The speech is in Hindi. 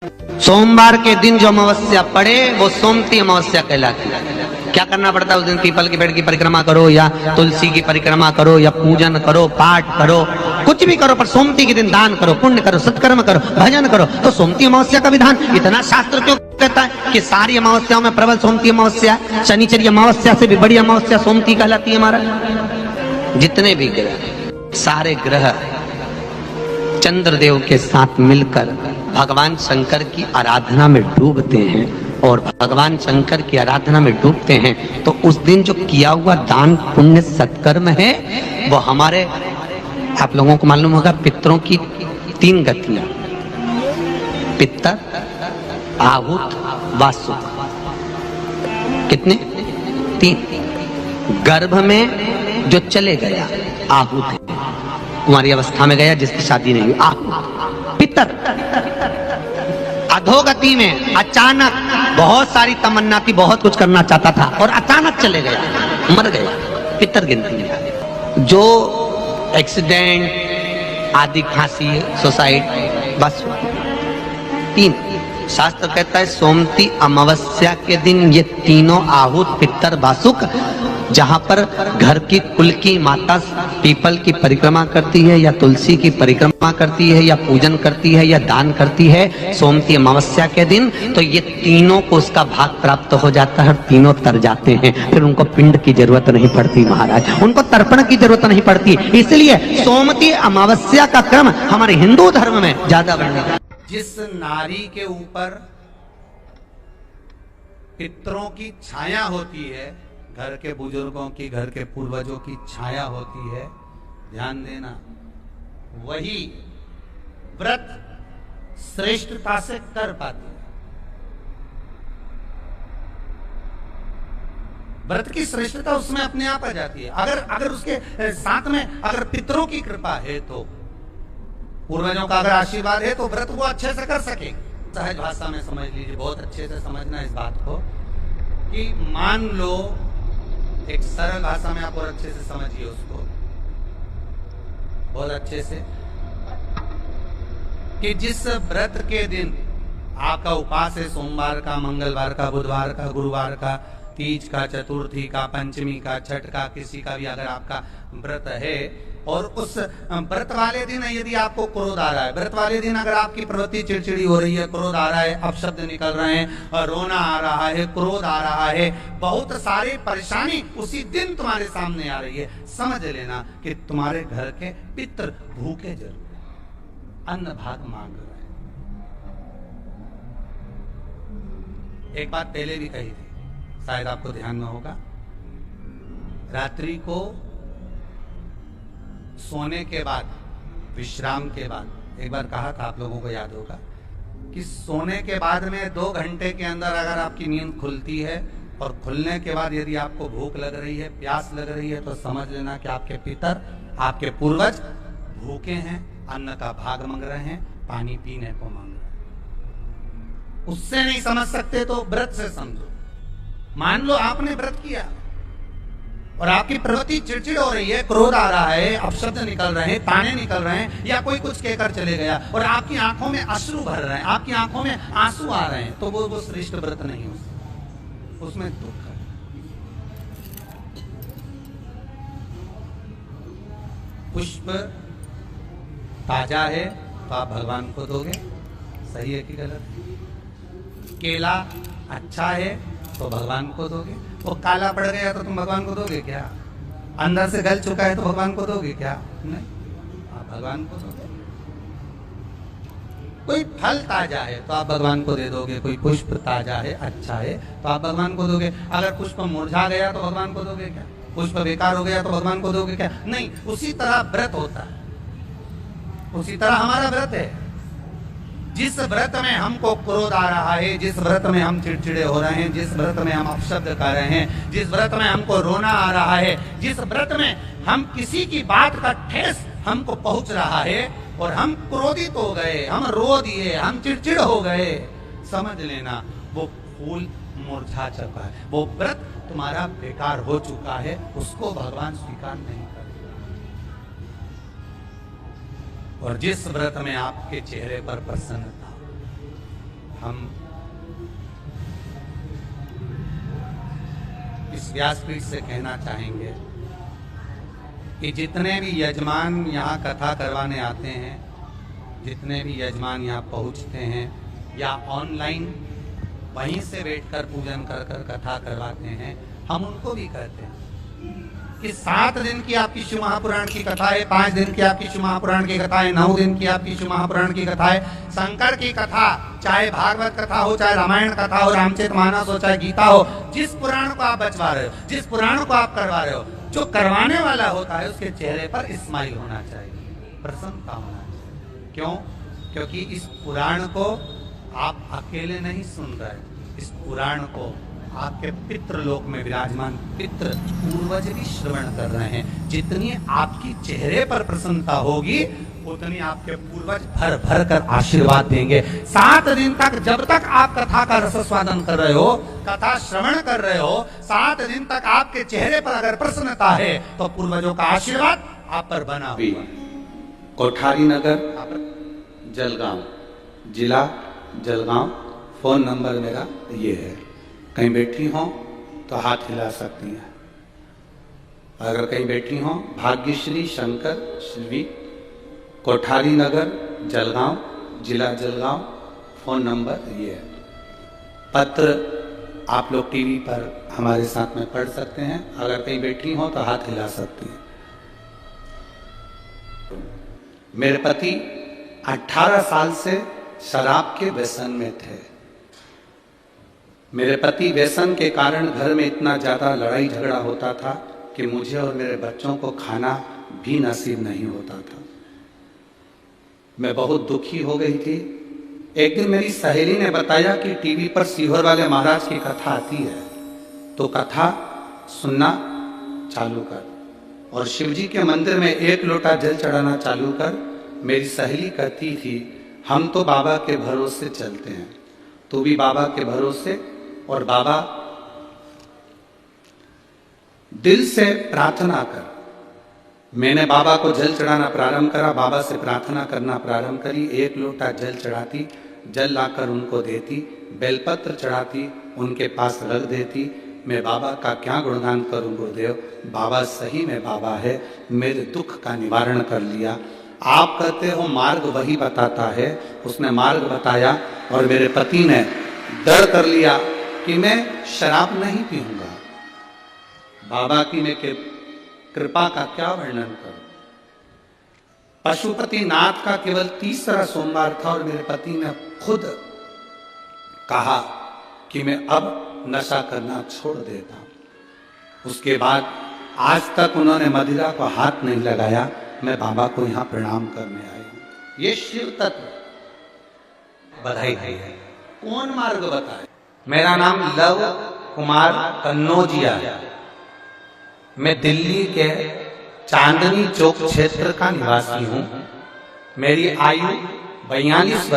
सोमवार के दिन जो अमावस्या पड़े वो सोमती अमावस्या कहलाती है। क्या करना पड़ता है उस दिन? पीपल के पेड़ की परिक्रमा करो या तुलसी की परिक्रमा करो या पूजन करो, पाठ करो, कुछ भी करो, पर सोमती के दिन दान करो, पुण्य करो, सत्कर्म करो, भजन करो। तो सोमती अमावस्या का विधान इतना शास्त्र क्यों कहता है कि सारी अमावस्याओं में प्रबल सोमती अमावस्या, शनिचरी अमावस्या से भी बड़ी अमावस्या सोमती कहलाती है। हमारा जितने भी ग्रह, सारे ग्रह चंद्रदेव के साथ मिलकर भगवान शंकर की आराधना में डूबते हैं, और भगवान शंकर की आराधना में डूबते हैं तो उस दिन जो किया हुआ दान पुण्य सत्कर्म है वो हमारे, आप लोगों को मालूम होगा, पितरों की 3 गतियां, पितर, आहुत, वासुक। कितने? 3। गर्भ में जो चले गया आहुत है, कुंवारी अवस्था में गया जिसकी शादी नहीं हुई, आहुत। पितर अधोगति में अचानक बहुत सारी तमन्ना थी, बहुत कुछ करना चाहता था और अचानक चले गया, मर गया, पितर गिनती में। जो एक्सीडेंट आदि, खांसी, सुसाइड, बस 3। शास्त्र कहता है सोमती अमावस्या के दिन ये तीनों आहुत, पितर, वासुक, जहां पर घर की कुल की माता पीपल की परिक्रमा करती है या तुलसी की परिक्रमा करती है या पूजन करती है या दान करती है सोमती अमावस्या के दिन, तो ये तीनों को उसका भाग प्राप्त हो जाता है और तीनों तर जाते हैं। फिर उनको पिंड की जरूरत नहीं पड़ती महाराज, उनको तर्पण की जरूरत नहीं पड़ती। इसलिए सोमती अमावस्या का क्रम हमारे हिंदू धर्म में ज्यादा वर्णित। जिस नारी के ऊपर पितरों की छाया होती है, घर के बुजुर्गों की, घर के पूर्वजों की छाया होती है, ध्यान देना, वही व्रत श्रेष्ठता से कर पाती है। व्रत की श्रेष्ठता उसमें अपने आप आ जाती है। अगर उसके साथ में अगर पितरों की कृपा है, तो पूर्वजों का अगर आशीर्वाद है, तो व्रत वो अच्छे से कर सके। सहज भाषा में समझ लीजिए, बहुत अच्छे से समझना इस बात को, कि मान लो, एक सरल भाषा में आप और अच्छे से समझिए उसको, बहुत अच्छे से, कि जिस व्रत के दिन आपका उपास है, सोमवार का, मंगलवार का, बुधवार का, गुरुवार का, तीज का, चतुर्थी का, पंचमी का, छठ का, किसी का भी अगर आपका व्रत है, और उस व्रत वाले दिन यदि आपको क्रोध आ रहा है, व्रत वाले दिन अगर आपकी प्रवृत्ति चिड़चिड़ी हो रही है, क्रोध आ रहा है, अपशब्द निकल रहे हैं, रोना आ रहा है, क्रोध आ रहा है, बहुत सारी परेशानी उसी दिन तुम्हारे सामने आ रही है, समझ लेना कि तुम्हारे घर के पितर भूखे जरूर, अन्न भाग मांग रहे हैं। एक बात पहले भी कही थी, शायद आपको ध्यान में होगा, रात्रि को सोने के बाद, विश्राम के बाद, एक बार कहा था, आप लोगों को याद होगा, कि सोने के बाद में 2 घंटे के अंदर अगर आपकी नींद खुलती है और खुलने के बाद यदि आपको भूख लग रही है, प्यास लग रही है, तो समझ लेना कि आपके पितर, आपके पूर्वज भूखे हैं, अन्न का भाग मांग रहे हैं, पानी पीने को मांग रहे हैं। उससे नहीं समझ सकते तो व्रत से समझो। मान लो आपने व्रत किया और आपकी प्रवृत्ति चिड़चिड़ हो रही है, क्रोध आ रहा है, अपशब्द निकल रहे हैं, ताने निकल रहे हैं, या कोई कुछ कहकर चले गया और आपकी आंखों में अश्रु भर रहे हैं, आपकी आंखों में आंसू आ रहे हैं, तो वो श्रेष्ठ व्रत नहीं हो सकता, उसमें दुख है। पुष्प ताजा है तो आप भगवान को दोगे, सही है कि गलत? केला अच्छा है तो भगवान को दोगे, वो काला पड़ गया तो तुम भगवान को दोगे क्या? अंदर से गल चुका है तो भगवान को दोगे क्या? नहीं, आप भगवान को दोगे। कोई फल ताजा है तो आप भगवान को दे दोगे, कोई पुष्प ताजा है, अच्छा है तो आप भगवान को दोगे। अगर पुष्प मुरझा गया तो भगवान को दोगे क्या? पुष्प बेकार हो गया तो भगवान को दोगे क्या? नहीं। उसी तरह व्रत होता है, उसी तरह हमारा व्रत है। जिस व्रत में हमको क्रोध आ रहा है, जिस व्रत में हम चिड़चिड़े हो रहे हैं, जिस व्रत में हम अपशब्द कर रहे हैं, जिस व्रत में हमको रोना आ रहा है, जिस व्रत में हम किसी की बात का ठेस हमको पहुंच रहा है और हम क्रोधित हो गए, हम रो दिए, हम चिड़चिड़ हो गए, समझ लेना वो फूल मुरझा चुका है, वो व्रत तुम्हारा बेकार हो चुका है, उसको भगवान स्वीकार नहीं कर। और जिस व्रत में आपके चेहरे पर प्रसन्नता, हम इस व्यासपीठ से कहना चाहेंगे कि जितने भी यजमान यहाँ कथा करवाने आते हैं, जितने भी यजमान यहाँ पहुँचते हैं या ऑनलाइन वहीं से बैठकर पूजन कर कर कथा करवाते हैं, हम उनको भी कहते हैं कि 7 दिन की आपकी शिव महापुराण की कथा है, 5 दिन की आपकी शिव महापुराण की कथा है, 9 दिन की आपकी शिव महापुराण की कथा है। शंकर की कथा, चाहे भागवत कथा हो, चाहे रामायण कथा हो, रामचरितमानस हो, चाहे गीता हो, जिस पुराण को आप बचवा रहे हो, जिस पुराण को आप करवा रहे हो, जो करवाने वाला होता है उसके चेहरे पर स्माइल होना चाहिए, प्रसन्नता होना चाहिए। क्यों? क्योंकि इस पुराण को आप अकेले नहीं सुन रहे, इस पुराण को आपके पितृलोक में विराजमान पितृ पूर्वज भी श्रवण कर रहे हैं। जितनी आपकी चेहरे पर प्रसन्नता होगी उतनी आपके पूर्वज भर भर कर आशीर्वाद देंगे। 7 दिन तक, जब तक आप कथा का रसस्वादन कर रहे हो, कथा श्रवण कर रहे हो, 7 दिन तक आपके चेहरे पर अगर प्रसन्नता है तो पूर्वजों का आशीर्वाद आप पर बना हुआ। कोठारी नगर, जलगांव, जिला जलगांव। फोन नंबर मेरा ये है। कहीं बैठी हो तो हाथ हिला सकती हैं। अगर कहीं बैठी हो, भाग्यश्री शंकर श्री, कोठारी नगर, जलगांव, जिला जलगांव। फोन नंबर ये है। पत्र आप लोग टीवी पर हमारे साथ में पढ़ सकते हैं। अगर कहीं बैठी हो तो हाथ हिला सकती हैं। मेरे पति 18 साल से शराब के व्यसन में थे। मेरे पति व्यसन के कारण घर में इतना ज्यादा लड़ाई झगड़ा होता था कि मुझे और मेरे बच्चों को खाना भी नसीब नहीं होता था। मैं बहुत दुखी हो गई थी। एक दिन मेरी सहेली ने बताया कि टीवी पर सीहोर वाले महाराज की कथा आती है, तो कथा सुनना चालू कर और शिवजी के मंदिर में 1 लोटा जल चढ़ाना चालू कर। मेरी सहेली कहती थी, हम तो बाबा के भरोसे चलते हैं, तू भी बाबा के भरोसे। और बाबा दिल से प्रार्थना कर। मैंने बाबा को जल चढ़ाना प्रारंभ करा, बाबा से प्रार्थना करना प्रारंभ करी। 1 लोटा जल चढ़ाती, जल लाकर उनको देती, बेलपत्र चढ़ाती, उनके पास रख देती। मैं बाबा का क्या गुणगान करूं गुरुदेव, बाबा सही में बाबा है, मेरे दुख का निवारण कर लिया। आप कहते हो मार्ग वही बताता है, उसने मार्ग बताया और मेरे पति ने डर कर लिया कि मैं शराब नहीं पीऊंगा। बाबा की मैं कृपा का क्या वर्णन करूं। पशुपति नाथ का केवल 3रा सोमवार था और मेरे पति ने खुद कहा कि मैं अब नशा करना छोड़ देता हूं। उसके बाद आज तक उन्होंने मदिरा को हाथ नहीं लगाया। मैं बाबा को यहाँ प्रणाम करने आई हूं। ये शिव तत्व बधाई है। कौन मार्ग बताए? मेरा नाम लव कुमार कन्नौजिया। मैं दिल्ली के चांदनी चौक क्षेत्र का निवासी हूँ। मेरी आयु 42